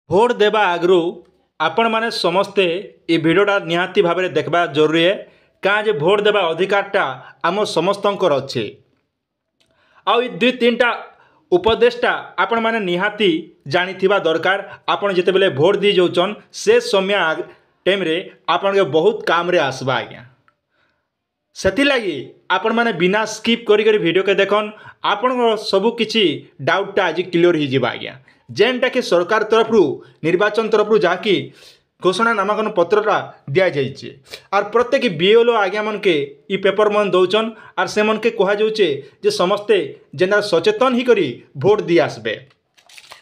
Vote देवा आगु आपण मैंने समस्ते ये भिडटा निहाती भाव में देखा जरूरी है क्या जे भोट देवा अधिकारटा आम समस्त अच्छे आउ दुई तीन टा उपदेशटा आपण मैंने निहाती जानी दरकार। आपण जिते भोट दी जाऊन से समय टाइम रे आपण के बहुत काम रे आसबा आज्ञा से लगी आपण मैंने बिना स्किप करी वीडियो के देखन आपण सबू किसी डाउटा आज क्लीयर हो जाए आज्ञा जेनटा कि सरकार तरफ निर्वाचन तरफ जहाँकि घोषणा नामांकन पत्रटा दि जाइए आर प्रत्येक बीएलओ आज्ञा मन के ई पेपर मन दौन आर से मन के कहुचे जे समस्ते जेना सचेतन ही करी भोट दी आसबे।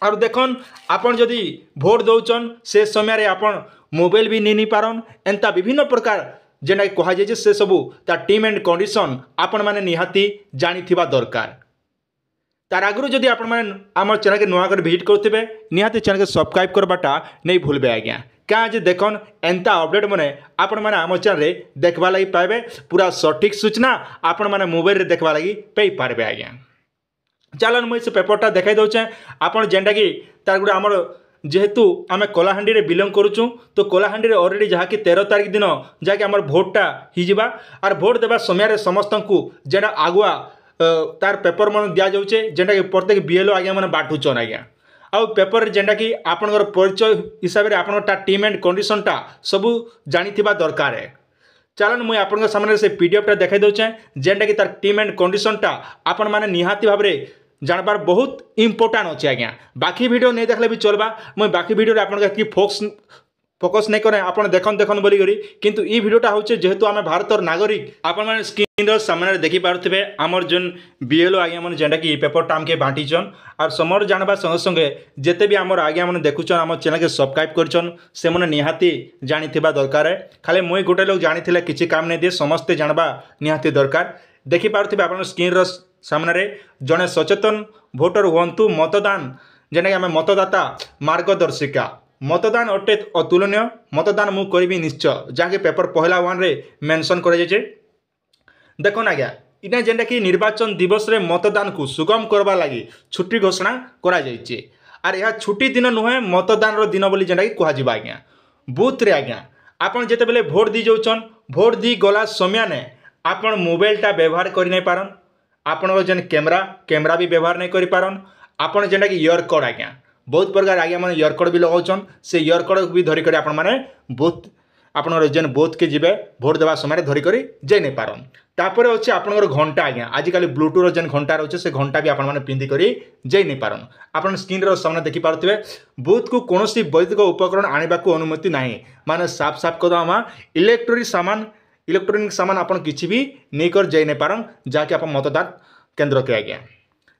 और देखन आपण जदि भोट दौन से समय आपण मोबाइल भी नहीं पारन एंता विभिन्न प्रकार जेना कहुए से सबू ता टीम एंड कंडीशन आपण माने निहाती जानी दरकार। तार आगु जदि आपण मैंने आम चैनल के नुआ कर विजिट करुवे निहाती चैनल के सब्सक्राइब करवाटा नहीं भूलबे आज्ञा क्या जे देखन एंता अपडेट मैंने आपण मैंने आम चैनल देखवा लगी पाइबे पूरा सठिक सूचना आपण मैंने मोबाइल रे देखवा लगी पाई पारबे आज्ञा। चलन मुझे से पेपरटा देखाई दौचे आपण जेनटा कि तार गुड़ा आमर जेहेतु आम कलाहांडी बिलंग करुचु तो कलाहांडी अलरेडी जहाँकि 13 तारिख दिन जहाँकि आम भोटा हो आर भोट देवा समय समस्त को जेना आगुआ तार पेपर मन दि जाऊे जेनटा कि प्रत्येक बीएलओ आज्ञा मैंने बांटुचन आज्ञा आउ पेपर जेनटा कि आपणकर परिचय हिसाब से आपण टीम एंड कंडीशनटा सबू जानी दरकार है। चलन मुझे आपण सामने से पीडीएफटा देखाई दौचे जेनटा कि तार टीम एंड कंडीशनटा आपण मैंने निहाती भाव में जानबार बहुत इंपोर्टाट अच्छे आज्ञा। बाकी वीडियो नहीं देखले भी चलबा मुझे बाकी वीडियो आपकी फोकस नहीं करें आप देखन देखन बोली किंतु ई वीडियोटा होचे जेहेतु आम भारतर नागरिक आपण मैंने स्क्रीन सामने देखी पारे आमर जेन बीएलओ आज्ञा मैंने जेनटा कि पेपरटा आमके बांटीचन और समर जानवा संगे संगे जिते भी आमर आज्ञा मैंने देखुचन आम चैनल के सब्सक्राइब करचन से मैंने निहाती जानी दरकार है। खाली मुई गोटे लोग जानी किसी काम नहीं दिए समस्ते जानवा निहाती दरकार। देखी पारे आप स्क्रीन सामने जड़े सचेतन भोटर हूँ मतदान जेना कि आम मतदाता मार्गदर्शिका मतदान अटे अतुलनीय मतदान मु करी निश्चय जहाँकि पेपर पहला 1 रे मेंशन कर देखो आज्ञा इना जेनटा कि निर्वाचन दिवस रे मतदान को सुगम करवा लगी छुट्टी घोषणा करा जाइए आर यह छुट्टी दिन नुहे मतदान रो दिन बोली जेनटा कि कह आज्ञा बूथ रे आज्ञा आपन जेते बेले भोट दी जाऊन भोट दी गला समय ने आपन मोबाइलटा व्यवहार कर नहीं पारन आपन जेन कैमरा भी व्यवहार नहीं कर पारन आपन जेनटा कि इयर कड आज्ञा बहुत प्रकार आज्ञा मैंने इयर कड भी लगाउछन से इयर कड भी धरिक आपण मैंने बूथ आपन जेन बूथ के जीवे भोट देवा समय धरिक जाई नहीं पारन। तापर अच्छे आपंकर घंटा आज्ञा आजिकल ब्लूटूथ जेन घंटा रोचे से घंटा भी आपण मैंने पिंधिक जाई नहीं पारन। आपन स्क्रीन सामने देखी पारे बूथ को कौन वैदिक उपकरण आने को अनुमति ना माने साफ साफ कदम इलेक्ट्रोनिक सामान आपन किसी भी नहीं कर जाई नहीं पारन जहाँकि आप मतदान केन्द्र के आज्ञा।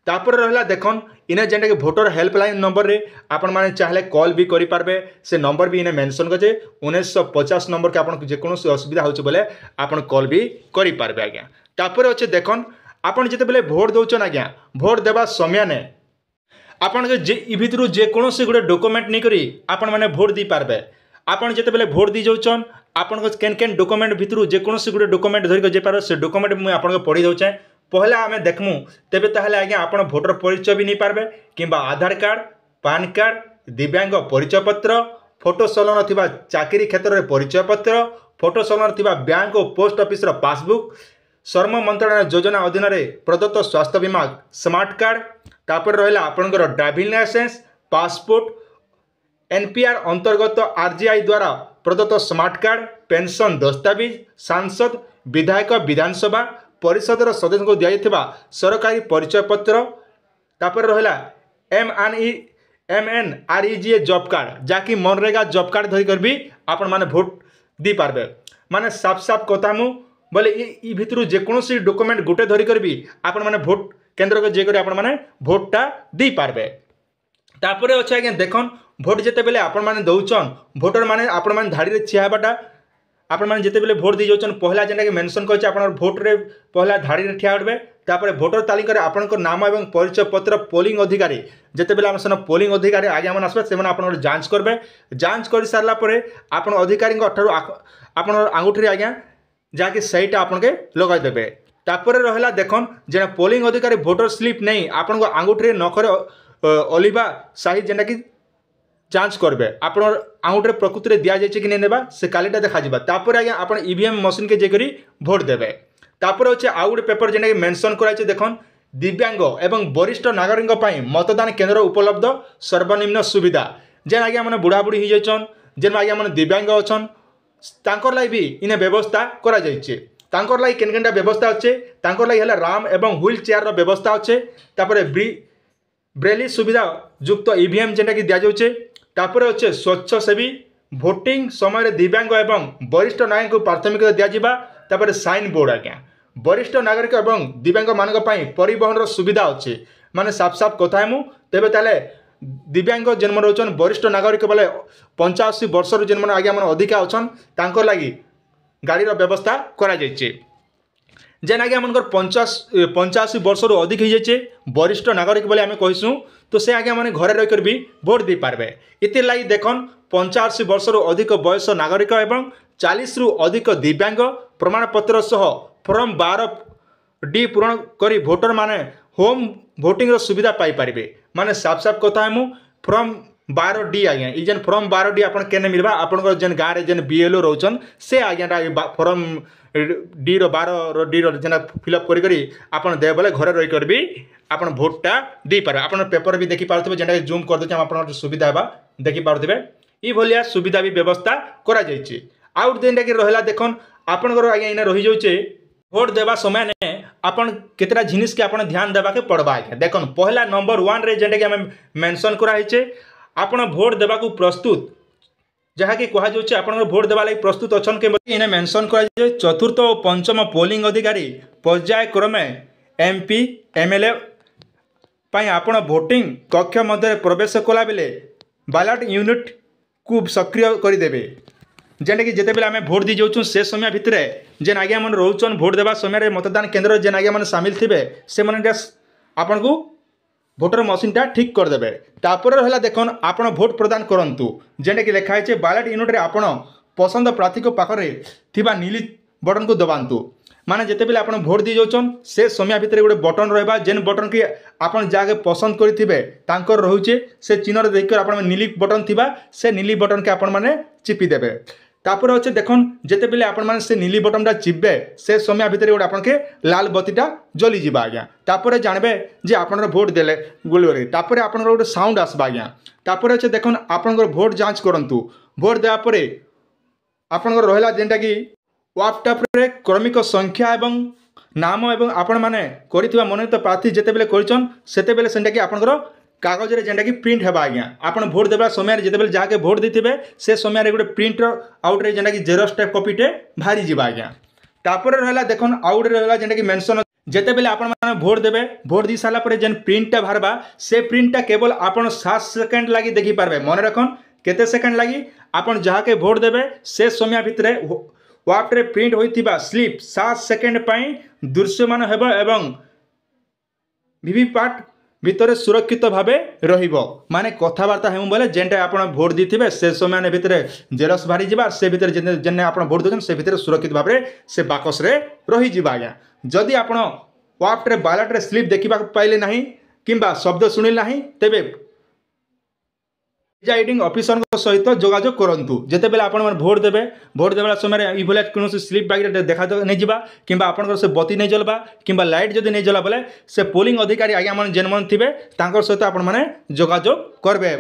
तापर रहा देखन इन्हें जेनटा कि भोटर हेल्पलाइन नंबर रे आपण माने चाहले कॉल भी करि पारबे से नंबर भी इन्हें मेंशन करे 1950 नंबर के आपण जेको असुविधा होचे बोले आपण कॉल भी करि पारबे आज्ञा। तापर अच्छे देखन आपण जेते बेले भोट दौचन आज्ञा भोट देवा समय ने आपण के जे भितरु जेकोसी गोटे डॉक्यूमेंट नहीं करी आपण माने भोट दी पारबे आपण जेते बेले भोट दी जाऊन आपण केन केन डॉक्यूमेंट भितरु जेकोसी गोटे डॉक्यूमेंट धरिक जे पार से डॉक्यूमेंट मुझे आपण पढ़ी दौचे पहला आम देखमु तेबे ताहले आज्ञा आपण भोटर परिचय भी नहीं पारबे किंबा आधार कार्ड पान कार्ड दिव्यांग परिचय पत्र फोटो सलन थिबा चाकरी क्षेत्र में परिचय पत्र फोटो सलन थिबा बैंक और पोस्ट ऑफिस पासबुक श्रम मंत्रालय योजना अधीन प्रदत्त स्वास्थ्य बीमा स्मार्ट कार्ड तापर रहा आपणकर ड्राइविंग लाइसेंस पासपोर्ट एनपीआर अंतर्गत आरजीआई द्वारा प्रदत्त स्मार्ट कार्ड पेंशन दस्तावेज सांसद विधायक विधानसभा परिषदर सदस्य को दिया सरकारी परिचय पत्र तापर रहा MNREGA जॉब कार्ड जहाँकि मनरेगा जॉब कार्ड धरिकर भी आपण माने भोट दी पारबे माने साफ साफ कथा मु बोले ई भितरु जेकोसी डॉक्यूमेंट गोटे धरिकर भी आपण माने भोट केन्द्र को जेकर आपण माने भोटटा दी पारबे। तापर अच्छे आज्ञा देखन भोट जेते बेले आपण माने दौचन भोटर माने आपण माने धाड़ी रे छिया हेबाटा आपण माने जेते बेले भोट दी जाउछन पहला जेनटा कि मेंशन करछ आपण भोट रे पहला धाड़ी रे ठिया होबे तापर भोटर तालिका रे आपनकर नाम एवं परिचय पत्र पोलिंग अधिकारी जेते बेले हमसन पोलिंग अधिकारी आज्ञा मन आसबे से माने आपन जांच करबे जांच कर सारला परे आपण अधिकारी अठारु आपण आंगुठी रे आज्ञा जाके सहीटा आपन के लगाई देबे। तापर रहला देखन जे पोलिंग अधिकारी भोटर स्लिप नहीं आपन को आंगुठी रे नखरे ओलिबा साही जेनटा कि जांच करबे आपण आउट रे प्रकृति रे दिया जाय कि नहीं नेबा से कालीटा देखा जिबा तापर आज्ञा आपण ईवीएम मशीन के जेकरी भोट देबे तापर होचे आउ गोटे पेपर जेने कि मेंशन कराइছে देखन दिव्यांग एवं वरिष्ठ नागरिक पई मतदान केंद्र उपलब्ध सर्वनिम्न सुविधा जेन आज्ञा माने बुढ़ा बुढ़ी हो जाइछन जेन आज्ञा माने दिव्यांग अछन तांकर लाई भी इने व्यवस्था करा जाइछे तांकर लाई केन केनटा व्यवस्था अच्छे तांकर लाई हला राम एवं व्हील चेयर रो व्यवस्था अच्छे तापर ब्रेली सुविधा युक्त ईवीएम जेनटा कि दिया जाउछे तापर अच्छे स्वच्छ सेवी भोटिंग समय दिव्यांग एवं वरिष्ठ नागरिक को प्राथमिकता दिया जिबा तापर साइन बोर्ड आज्ञा वरिष्ठ नागरिक एवं दिव्यांग मानक पई परिवहन रो सुविधा अच्छे माने साफ साफ कथा है मु तेबे ताले दिव्यांग जन्म रोचन वरिष्ठ नागरिक बोले 85 वर्ष जन्म आज्ञा मन अधिका अछन तांकर लागि गाड़ी रो व्यवस्था करा जाइछे जेन आज्ञा मनकर 85 वर्ष रु अधिक हो जाइछे वरिष्ठ नागरिक बोले आमे कहिसु तो से आज्ञा माने घरे रह कर भी भोट दे पारबे इति लागि देखन 85 वर्ष रु अधिक वयस नागरिक एवं 40 रु अधिक दिव्यांग प्रमाण पत्र सह फॉर्म 12D पूरण करी भोटर माने होम भोटिंग रो सुविधा पाई पारिबे माने साफ साफ कथा है मु फॉर्म 12D आज्ञा ई जेन फॉर्म 12D आपन केने मिलबा आपन जेन गाँव रे जेन बीएलओ रोचन से आज्ञा फॉर्म डी रो 12D रो जेना फिलअप करी करी आपन दे बोले घरे रही कर भी आपन भोटटा दे पारे आपन पेपर भी देखि पारथबे जेना जूम कर देछ आपन सुविधा बा देखि पारथबे ई भलिया सुविधा भी व्यवस्था करा जाइछे आउट जेनटा कि रहला देखन आपन आज्ञा इना रही जाउछे भोट देवा समय ने आपन केतरा जिनिस के आपन ध्यान देबा के पड़बा आज्ञा देखन पहला नंबर 1 रे जेनटा कि हमें मेंशन करा हिचे आपन भोट देबा को प्रस्तुत जहाँ कि कहा जाउछे आपन भोट देबा लागि प्रस्तुत अछन के इने मेंशन करा जे चतुर्थ और पंचम पोलिंग अधिकारी पर्याय क्रमे एमपी एमएलए पई आपन भोटिंग कक्ष मध्य प्रवेश कला बेले बैलेट यूनिट को सक्रिय कर देबे जेने कि जेते बेले आमे भोट दी जाउछु से समय भितरे जेन आज्ञा मन रहउछन भोट देबा समय मतदान केंद्र जेन आज्ञा मन शामिल थिबे से माने आपन को भोटर मशीनटा ठीक कर देबे तापर रहला देखन आपन भोट प्रदान करंतु जेने कि लिखा है बैलेट यूनिट रे आपन पसंद प्रार्थी को पाखरे थिबा नीली बटन को दबांतु माने जेते बेले आपन भोट दी जाउछन से समय भितरे गोटे बटन रहबा जेन बटन कि आपन जाके पसंद करिथिबे तांकर रहउचे से चिन्ह रे देख कर आपन नीली बटन थिबा से नीली बटन के आपन माने चिपी देबे तापर अच्छे देखन जेते बेले आपन माने से नीली बटनटा चिपबे से समय भितर गोटे आपन के लाल बत्तीटा जली जिबा आज्ञा तापर जानबे जे आपन भोट देले गोलरे तापर आपन गोटे साउंड आसबा आज्ञा तापर अच्छे देखन आपन भोट जांच करंतु भोट देवा परे आपन रहला जेनटा कि व्हाट्सएप रे क्रमिक संख्या एवं नाम एवं आपण माने करिथिबा मनोनीत प्रार्थी जेते बेले करिचन सेते बेले सेंटा कि आपन कागज रे जेनटा कि प्रिंट हेबा आज्ञा आपन भोट देबा समय जेते बेले जाके भोट देथिबे से समय रे गोटे प्रिंट आउट रे जेनटा कि जेरोक्स टाइप कॉपीटे भारी जिबा आज्ञा तापर रहला देखन आउट रे रहला जेनटा कि मेंशन जेते बेले आपण माने भोट देबे भोट दी साला परे जेन प्रिंटटा भारबा से प्रिंटटा केवल आपण 7 सेकंड लागि देखि पारबे मन रखन केते सेकंड लागि आपण जाके भोट देबे से समय भितरे व्हाट रे प्रिंट होइथिबा स्लिप 7 सेकंड पई दृश्यमान हेबो एवं वीवीपैट भितर सुरक्षित भावे रहिबो माने कथबार्ता हेमु बोले जेनटा आपण भोट दिथिबे से समय भितर जेरक्स भारी जिबा से भितर जेने आपण भोट दोछन से भितर सुरक्षित भावे से बाकस रे रही जिबा आज्ञा जदि आपण व्हाट रे बैलेट रे स्लिप देखिबा पाइले नाही किंबा शब्द सुनिल नाही तेबे प्रिजाइडिंग ऑफिसर सहित जोगाजोग करंतु जेते बेले आपण भोट देबे भोट देबा समय इ भले कोनोसी स्लिप बागरे देखा नै जिबा किंबा आपण से बत्ती नै जलबा किंबा लाइट जदि नै जला बोले से पोलिंग अधिकारी आज्ञा मन जेन मन थिबे तांकर सहित आपण माने जोगाजोग करबे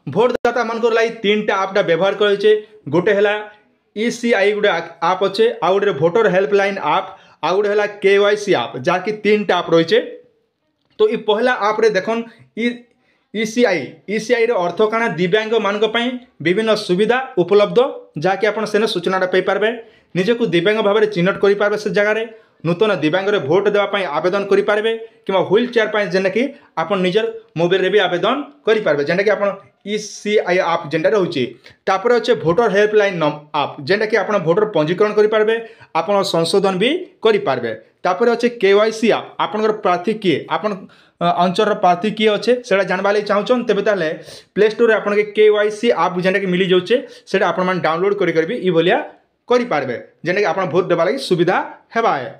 भोटदाता मानकर लाई तीनटा ऐपटा व्यवहार करैछे गोटे हला ईसीआई गोटे ऐप अच्छे आ गोटे भोटर हेल्पलाइन ऐप आ गोटे हला केवाईसी ऐप जाकि तीनटा ऐप रहिछे तो इ पहला ऐप रे देखन ईसीआई रे अर्थ काना दिव्यांग मानक पई विभिन्न सुविधा उपलब्ध जाकि आपण सेने सूचना पाई पारबे निजको दिव्यांग भाव में चिन्हट कर पारबे से जगह नूतन दिव्यांग रे भोट देवाई आवेदन कर पारबे कि व्हील चेयर जेने कि आपण निजर मोबाइल रे भी आवेदन कर पारबे जेने कि आपण ईसीआई ऐप जेनटा रोचे तापर अच्छे भोटर हेल्पलाइन ऐप जेनटा कि आपण भोटर पंजीकरण कर पारबे आपण संशोधन भी कर पारबे तापर अच्छे केवाईसी ऐप आपनकर प्रार्थी किए आपण अंचल प्रार्थी किए अच्छे से जानवा लगे चाहून तेज ताले प्ले स्टोर आपन के केवाईसी ऐप जेनटा कि मिली जाऊे से आपण मैंने डाउनलोड करेंगे ये भाया करेंगे जेनटा कि आप भोट देवा लगी सुविधा हेबा है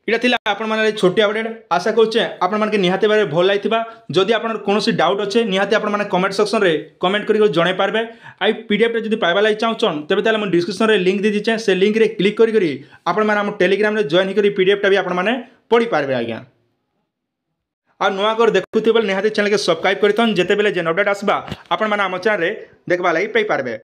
এটা थिला आपण माने छोटी अपडेट आशा करुचे आपण माने निहाती भाबे भल लागिथिबा जदि आपण कोनोसी डाउट अच्छे निहाती आपण माने कमेंट सेक्शन रे कमेंट करी जणाई पारबे आई पीडीएफ रे जदि पाइबा लागि चाहछन तबे ताले हम डिस्क्रिप्शन रे लिंक दे दिचे से लिंक रे क्लिक करी आपण माने हम टेलीग्राम रे जॉइन करी पीडीएफ टा भी आपण माने पढ़ी पारबे आज्ञा आ नुआ कर देखुथिबे निहाती चैनल के सब्सक्राइब करिथन जेते बेले जे अपडेट आसबा आपण माने हम चैनल रे देखबा लागि पाई पारबे।